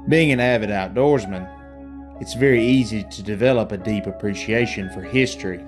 Being an avid outdoorsman, it's very easy to develop a deep appreciation for history.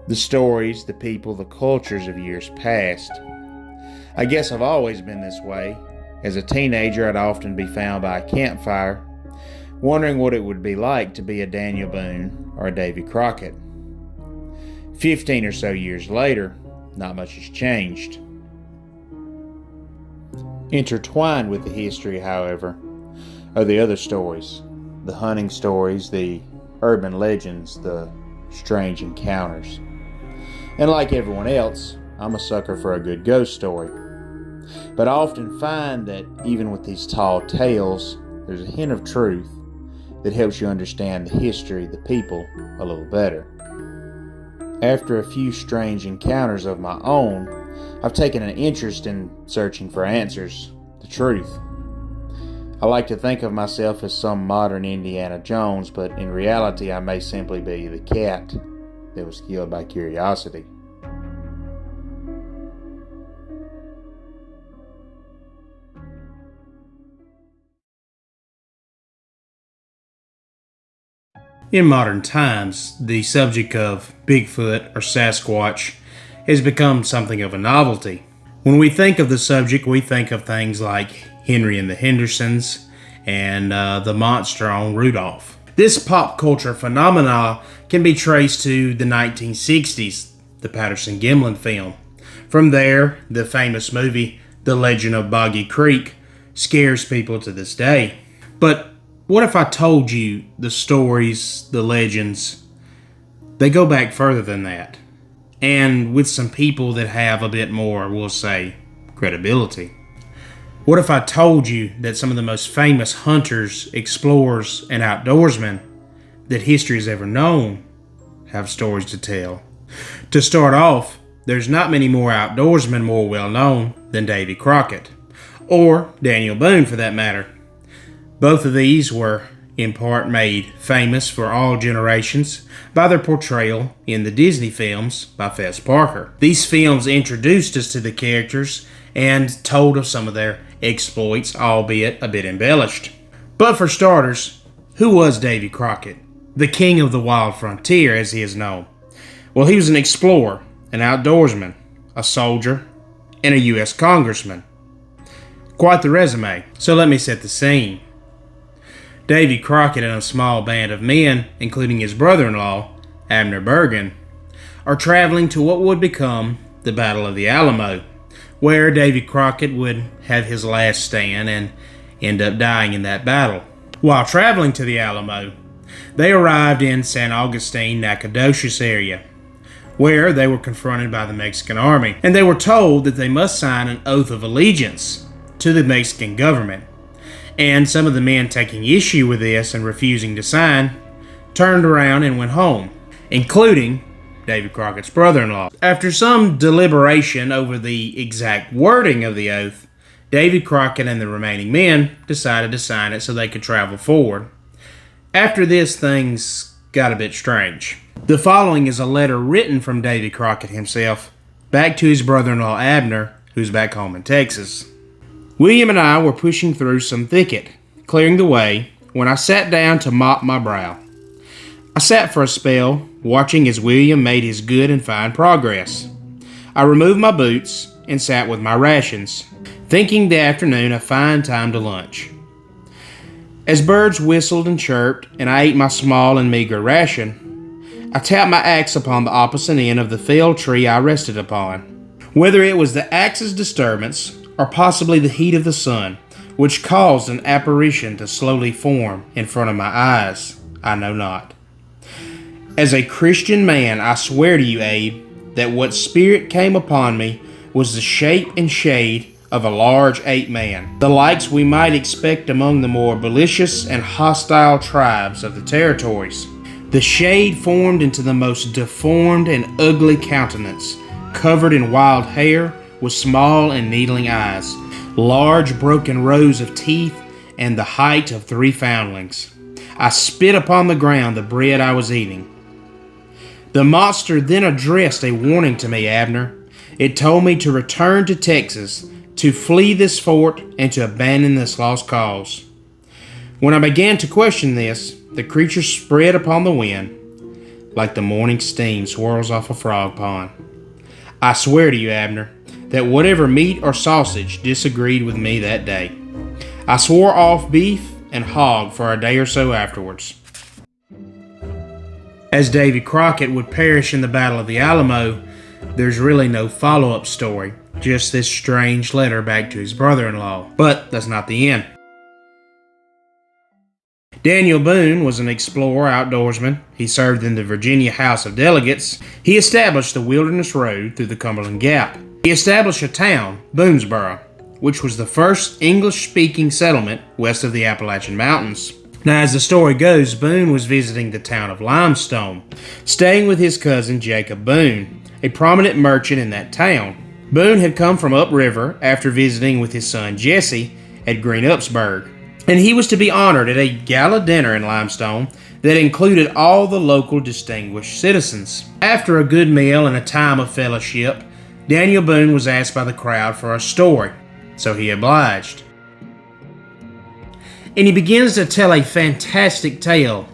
The stories, the people, the cultures of years past. I guess I've always been this way. As a teenager, I'd often be found by a campfire, wondering what it would be like to be a Daniel Boone or a Davy Crockett. 15 or so years later, not much has changed. Intertwined with the history, however, are the other stories. The hunting stories, the urban legends, the strange encounters. And like everyone else, I'm a sucker for a good ghost story. But I often find that even with these tall tales, there's a hint of truth that helps you understand the history, the people, a little better. After a few strange encounters of my own, I've taken an interest in searching for answers, the truth. I like to think of myself as some modern Indiana Jones, but in reality I may simply be the cat that was killed by curiosity. In modern times, the subject of Bigfoot or Sasquatch has become something of a novelty. When we think of the subject, we think of things like Henry and the Hendersons and the monster on Rudolph. This pop culture phenomena can be traced to the 1960s, the Patterson-Gimlin film. From there, the famous movie The Legend of Boggy Creek scares people to this day. But what if I told you the stories, the legends, they go back further than that? And with some people that have a bit more, we'll say, credibility. What if I told you that some of the most famous hunters, explorers, and outdoorsmen that history has ever known have stories to tell? To start off, there's not many more outdoorsmen more well known than Davy Crockett, or Daniel Boone for that matter. Both of these were in part made famous for all generations by their portrayal in the Disney films by Fess Parker. These films introduced us to the characters and told of some of their exploits, albeit a bit embellished. But for starters, who was Davy Crockett? The king of the wild frontier, as he is known. Well, he was an explorer, an outdoorsman, a soldier, and a U.S. congressman. Quite the resume, so let me set the scene. Davy Crockett and a small band of men, including his brother-in-law, Abner Bergen, are traveling to what would become the Battle of the Alamo, where Davy Crockett would have his last stand and end up dying in that battle. While traveling to the Alamo, they arrived in San Augustine, Nacogdoches area, where they were confronted by the Mexican army, and they were told that they must sign an oath of allegiance to the Mexican government. And some of the men taking issue with this and refusing to sign turned around and went home, including Davy Crockett's brother-in-law. After some deliberation over the exact wording of the oath, Davy Crockett and the remaining men decided to sign it so they could travel forward. After this, things got a bit strange. The following is a letter written from Davy Crockett himself back to his brother-in-law Abner, who's back home in Texas. William and I were pushing through some thicket, clearing the way, when I sat down to mop my brow. I sat for a spell, watching as William made his good and fine progress. I removed my boots and sat with my rations, thinking the afternoon a fine time to lunch. As birds whistled and chirped, and I ate my small and meager ration, I tapped my axe upon the opposite end of the felled tree I rested upon. Whether it was the axe's disturbance, or possibly the heat of the sun, which caused an apparition to slowly form in front of my eyes, I know not. As a Christian man, I swear to you, Abe, that what spirit came upon me was the shape and shade of a large ape man, the likes we might expect among the more malicious and hostile tribes of the territories. The shade formed into the most deformed and ugly countenance, covered in wild hair, with small and needling eyes, large broken rows of teeth, and the height of 3 foundlings. I spit upon the ground the bread I was eating. The monster then addressed a warning to me, Abner. It told me to return to Texas, to flee this fort, and to abandon this lost cause. When I began to question this, the creature spread upon the wind like the morning steam swirls off a frog pond. I swear to you, Abner, that whatever meat or sausage disagreed with me that day. I swore off beef and hog for a day or so afterwards. As Davy Crockett would perish in the Battle of the Alamo, there's really no follow-up story, just this strange letter back to his brother-in-law. But that's not the end. Daniel Boone was an explorer outdoorsman. He served in the Virginia House of Delegates. He established the Wilderness Road through the Cumberland Gap. He established a town, Boonesboro, which was the first English-speaking settlement west of the Appalachian Mountains. Now, as the story goes, Boone was visiting the town of Limestone, staying with his cousin Jacob Boone, a prominent merchant in that town. Boone had come from upriver after visiting with his son Jesse at Green Upsburg, and he was to be honored at a gala dinner in Limestone that included all the local distinguished citizens. After a good meal and a time of fellowship, Daniel Boone was asked by the crowd for a story, so he obliged. And he begins to tell a fantastic tale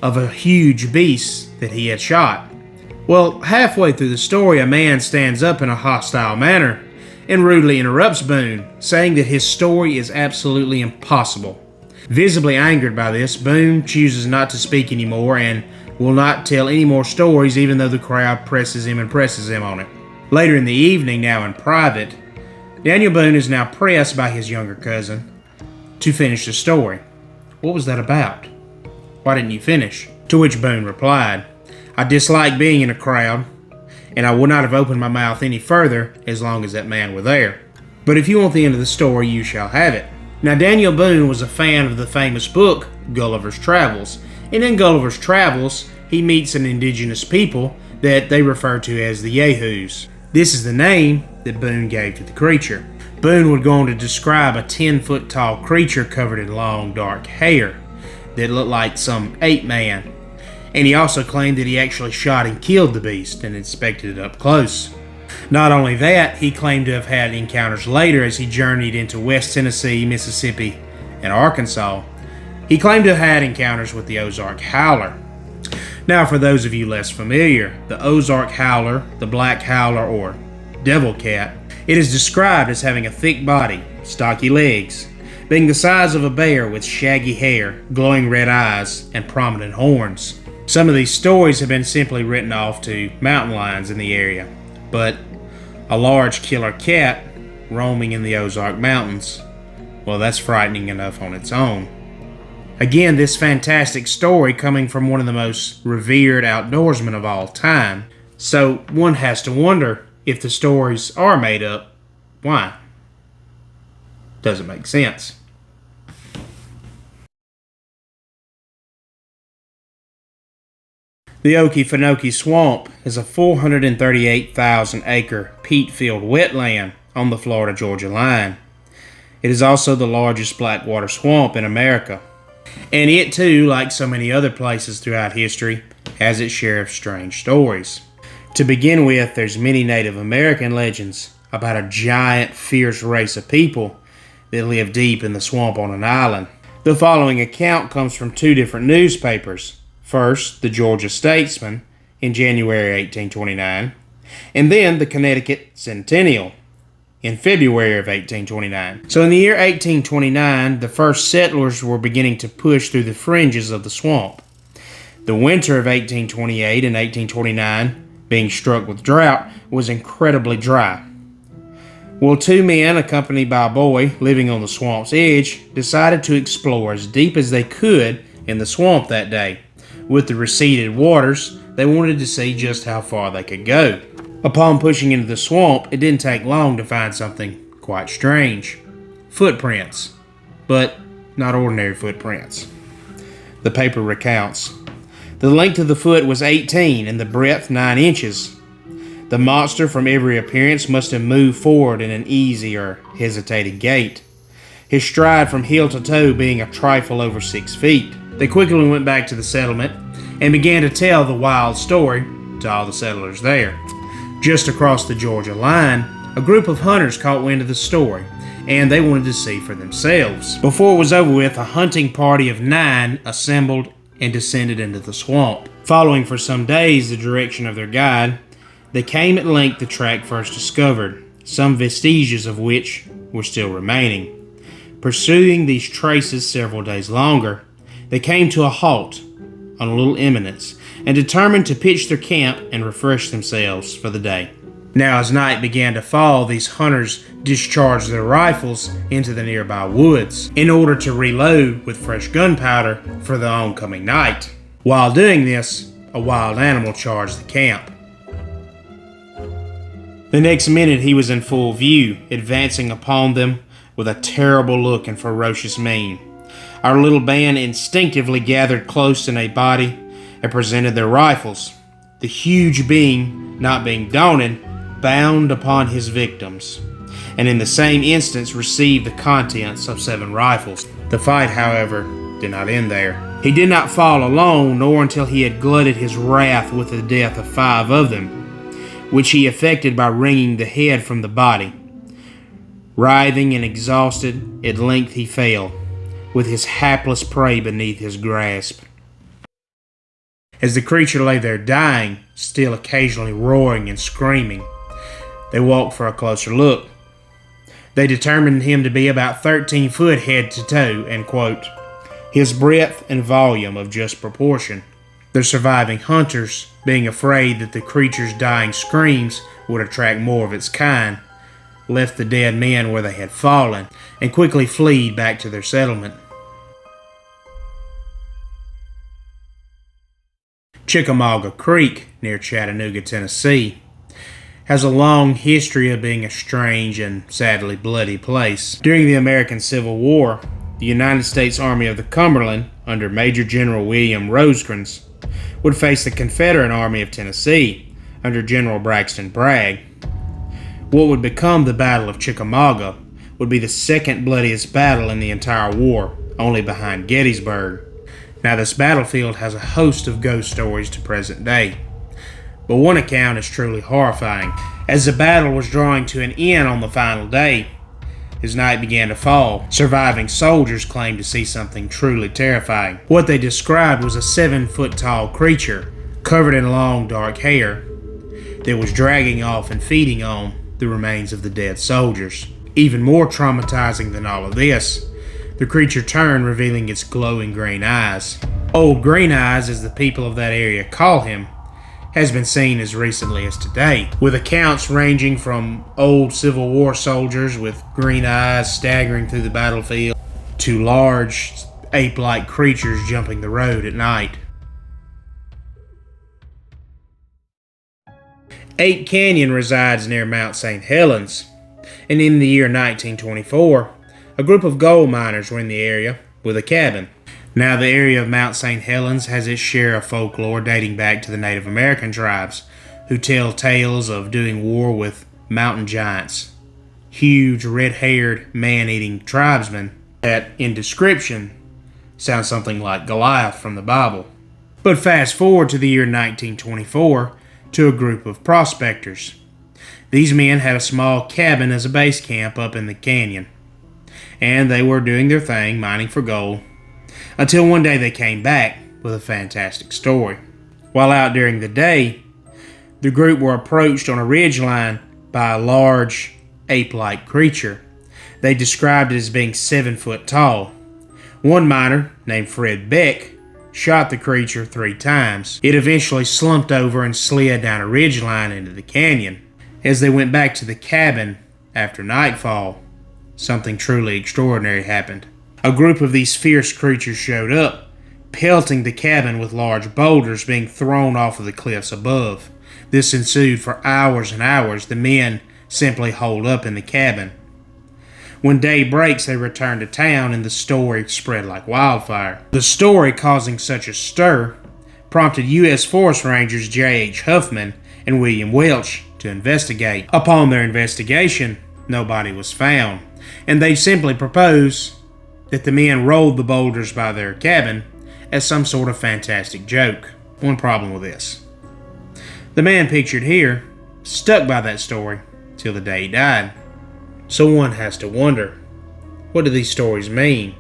of a huge beast that he had shot. Well, halfway through the story, a man stands up in a hostile manner and rudely interrupts Boone, saying that his story is absolutely impossible. Visibly angered by this, Boone chooses not to speak anymore and will not tell any more stories, even though the crowd presses him on it. Later in the evening, now in private, Daniel Boone is now pressed by his younger cousin to finish the story. What was that about? Why didn't you finish? To which Boone replied, I dislike being in a crowd, and I would not have opened my mouth any further as long as that man were there. But if you want the end of the story, you shall have it. Now, Daniel Boone was a fan of the famous book, Gulliver's Travels, and in Gulliver's Travels, he meets an indigenous people that they refer to as the Yahoos. This is the name that Boone gave to the creature. Boone would go on to describe a 10-foot tall creature covered in long, dark hair that looked like some ape man. And he also claimed that he actually shot and killed the beast and inspected it up close. Not only that, he claimed to have had encounters later as he journeyed into West Tennessee, Mississippi, and Arkansas. He claimed to have had encounters with the Ozark Howler. Now, for those of you less familiar, the Ozark Howler, the Black Howler, or Devil Cat, it is described as having a thick body, stocky legs, being the size of a bear with shaggy hair, glowing red eyes, and prominent horns. Some of these stories have been simply written off to mountain lions in the area, but a large killer cat roaming in the Ozark Mountains, well, that's frightening enough on its own. Again, this fantastic story coming from one of the most revered outdoorsmen of all time. So one has to wonder, if the stories are made up, why? Doesn't make sense. The Okefenokee Swamp is a 438,000-acre peat-filled wetland on the Florida-Georgia line. It is also the largest blackwater swamp in America. And it too, like so many other places throughout history, has its share of strange stories. To begin with, there's many Native American legends about a giant, fierce race of people that live deep in the swamp on an island. The following account comes from two different newspapers. First, the Georgia Statesman in January 1829, and then the Connecticut Centennial in February of 1829. So in the year 1829, the first settlers were beginning to push through the fringes of the swamp. The winter of 1828 and 1829, being struck with drought, was incredibly dry. Well, two men, accompanied by a boy living on the swamp's edge, decided to explore as deep as they could in the swamp that day. With the receded waters, they wanted to see just how far they could go. Upon pushing into the swamp, it didn't take long to find something quite strange. Footprints, but not ordinary footprints. The paper recounts, the length of the foot was 18 and the breadth 9 inches. The monster from every appearance must have moved forward in an easy or hesitating gait, his stride from heel to toe being a trifle over 6 feet. They quickly went back to the settlement and began to tell the wild story to all the settlers there. Just across the Georgia line, a group of hunters caught wind of the story and they wanted to see for themselves. Before it was over with, a hunting party of 9 assembled and descended into the swamp. Following for some days the direction of their guide, they came at length the track first discovered, some vestiges of which were still remaining. Pursuing these traces several days longer, they came to a halt on a little eminence and determined to pitch their camp and refresh themselves for the day. Now, as night began to fall, these hunters discharged their rifles into the nearby woods in order to reload with fresh gunpowder for the oncoming night. While doing this, a wild animal charged the camp. The next minute he was in full view, advancing upon them with a terrible look and ferocious mien. Our little band instinctively gathered close in a body and presented their rifles. The huge being, not being daunted, bound upon his victims, and in the same instance received the contents of 7 rifles. The fight, however, did not end there. He did not fall alone, nor until he had glutted his wrath with the death of 5 of them, which he effected by wringing the head from the body. Writhing and exhausted, at length he fell, with his hapless prey beneath his grasp. As the creature lay there dying, still occasionally roaring and screaming, they walked for a closer look. They determined him to be about 13 foot head to toe, and quote, his breadth and volume of just proportion. The surviving hunters, being afraid that the creature's dying screams would attract more of its kind, left the dead men where they had fallen and quickly fled back to their settlement. Chicamauga Creek, near Chattanooga, Tennessee, has a long history of being a strange and sadly bloody place. During the American Civil War, the United States Army of the Cumberland, under Major General William Rosecrans, would face the Confederate Army of Tennessee, under General Braxton Bragg. What would become the Battle of Chicamauga would be the second bloodiest battle in the entire war, only behind Gettysburg. Now, this battlefield has a host of ghost stories to present day, but one account is truly horrifying. As the battle was drawing to an end on the final day, as night began to fall, surviving soldiers claimed to see something truly terrifying. What they described was a 7-foot-tall creature, covered in long dark hair, that was dragging off and feeding on the remains of the dead soldiers. Even more traumatizing than all of this, the creature turned, revealing its glowing green eyes. Old Green Eyes, as the people of that area call him, has been seen as recently as today, with accounts ranging from old Civil War soldiers with green eyes staggering through the battlefield to large ape-like creatures jumping the road at night. Ape Canyon resides near Mount St. Helens, and in the year 1924, a group of gold miners were in the area with a cabin. Now, the area of Mount St. Helens has its share of folklore dating back to the Native American tribes, who tell tales of doing war with mountain giants, huge red-haired man-eating tribesmen that, in description, sound something like Goliath from the Bible. But fast forward to the year 1924 to a group of prospectors. These men had a small cabin as a base camp up in the canyon, and they were doing their thing, mining for gold, until one day they came back with a fantastic story. While out during the day, the group were approached on a ridgeline by a large, ape-like creature. They described it as being 7 foot tall. One miner, named Fred Beck, shot the creature 3 times. It eventually slumped over and slid down a ridgeline into the canyon. As they went back to the cabin after nightfall, something truly extraordinary happened. A group of these fierce creatures showed up, pelting the cabin with large boulders being thrown off of the cliffs above. This ensued for hours and hours. The men simply holed up in the cabin. When day breaks, they return to town and the story spread like wildfire. The story, causing such a stir, prompted U.S. Forest Rangers J.H. Huffman and William Welch to investigate. Upon their investigation, nobody was found, and they simply proposed that the men rolled the boulders by their cabin as some sort of fantastic joke. One problem with this: the man pictured here stuck by that story till the day he died. So one has to wonder, what do these stories mean?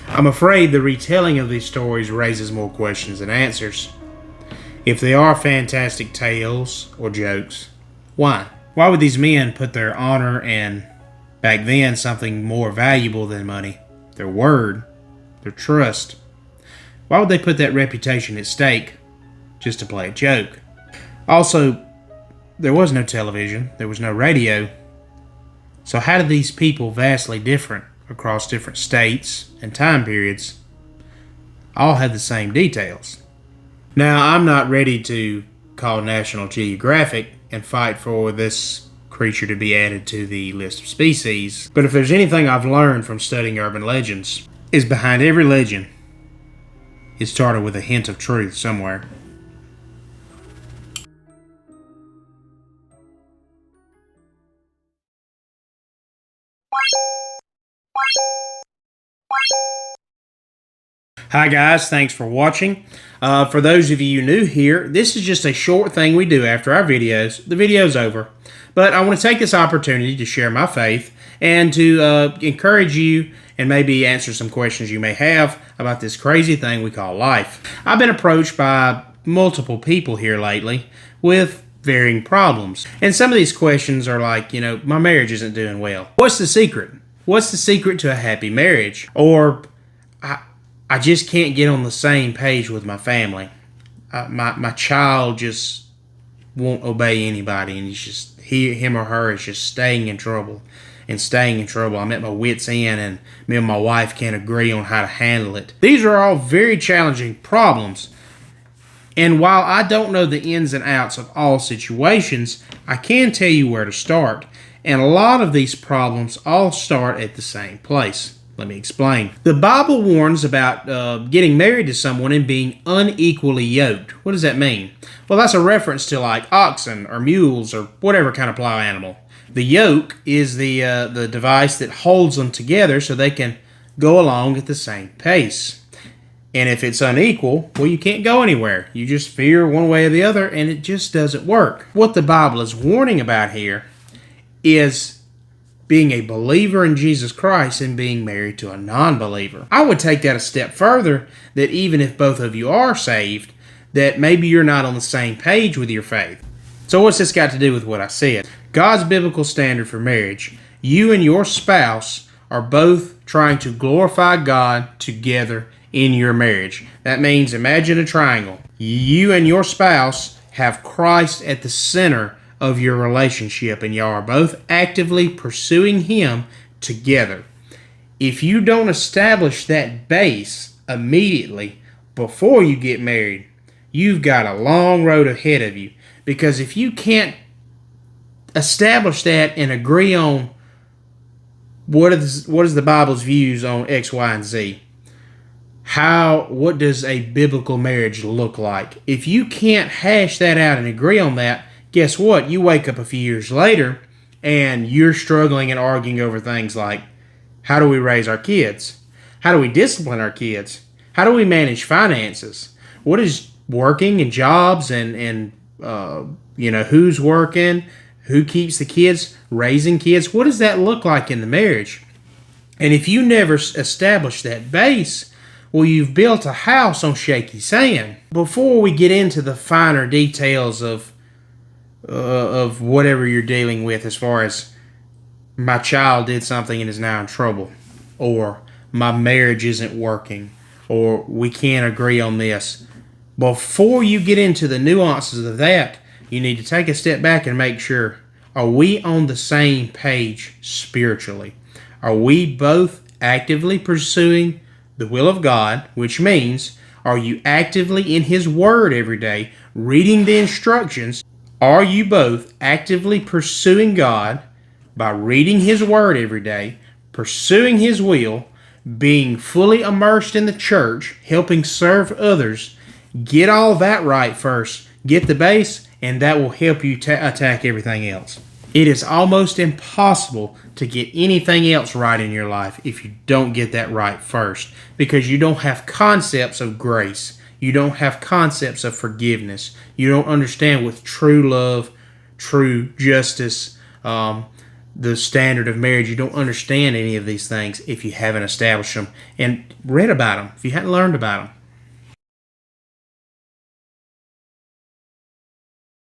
I'm afraid the retelling of these stories raises more questions than answers. If they are fantastic tales or jokes, why? Why would these men put their honor and, back then, something more valuable than money, their word, their trust? Why would they put that reputation at stake just to play a joke? Also, there was no television, there was no radio. So how did these people vastly different across different states and time periods all have the same details? Now, I'm not ready to call National Geographic and fight for this creature to be added to the list of species, but if there's anything I've learned from studying urban legends, is behind every legend, it started with a hint of truth somewhere. Hi guys, thanks for watching. For those of you new here, this is just a short thing we do after our videos. The video's over. But I want to take this opportunity to share my faith and to encourage you and maybe answer some questions you may have about this crazy thing we call life. I've been approached by multiple people here lately with varying problems. And some of these questions are like, my marriage isn't doing well. What's the secret? What's the secret to a happy marriage? Or I just can't get on the same page with my family. My child just won't obey anybody, and him or her is just staying in trouble and staying in trouble. I'm at my wit's end, and me and my wife can't agree on how to handle it. These are all very challenging problems. And while I don't know the ins and outs of all situations, I can tell you where to start. And a lot of these problems all start at the same place. Let me explain. The Bible warns about getting married to someone and being unequally yoked. What does that mean? Well, that's a reference to like oxen or mules or whatever kind of plow animal. The yoke is the device that holds them together so they can go along at the same pace. And if it's unequal, well, you can't go anywhere. You just veer one way or the other, and it just doesn't work. What the Bible is warning about here is being a believer in Jesus Christ and being married to a non-believer. I would take that a step further, that even if both of you are saved, that maybe you're not on the same page with your faith. So what's this got to do with what I said? God's biblical standard for marriage. You and your spouse are both trying to glorify God together in your marriage. That means, imagine a triangle. You and your spouse have Christ at the center of your relationship, and y'all are both actively pursuing Him together. If you don't establish that base immediately before you get married, you've got a long road ahead of you. Because if you can't establish that and agree on what is the Bible's views on X, Y, and Z, what does a biblical marriage look like? If you can't hash that out and agree on that, guess what? You wake up a few years later and you're struggling and arguing over things like, how do we raise our kids? How do we discipline our kids? How do we manage finances? What is working and jobs and who's working? Who keeps the kids? Raising kids? What does that look like in the marriage? And if you never establish that base, well, you've built a house on shaky sand. Before we get into the finer details of whatever you're dealing with, as far as my child did something and is now in trouble, or my marriage isn't working, or we can't agree on this. Before you get into the nuances of that, you need to take a step back and make sure, are we on the same page spiritually? Are we both actively pursuing the will of God, which means, are you actively in His Word every day, reading the instructions? Are you both actively pursuing God by reading His Word every day, pursuing His will, being fully immersed in the church, helping serve others? Get all that right first. Get the base, and that will help you attack everything else. It is almost impossible to get anything else right in your life if you don't get that right first, because you don't have concepts of grace. You don't have concepts of forgiveness. You don't understand what true love true justice, the standard of marriage. You don't understand any of these things if you haven't established them and read about them, if you hadn't learned about them.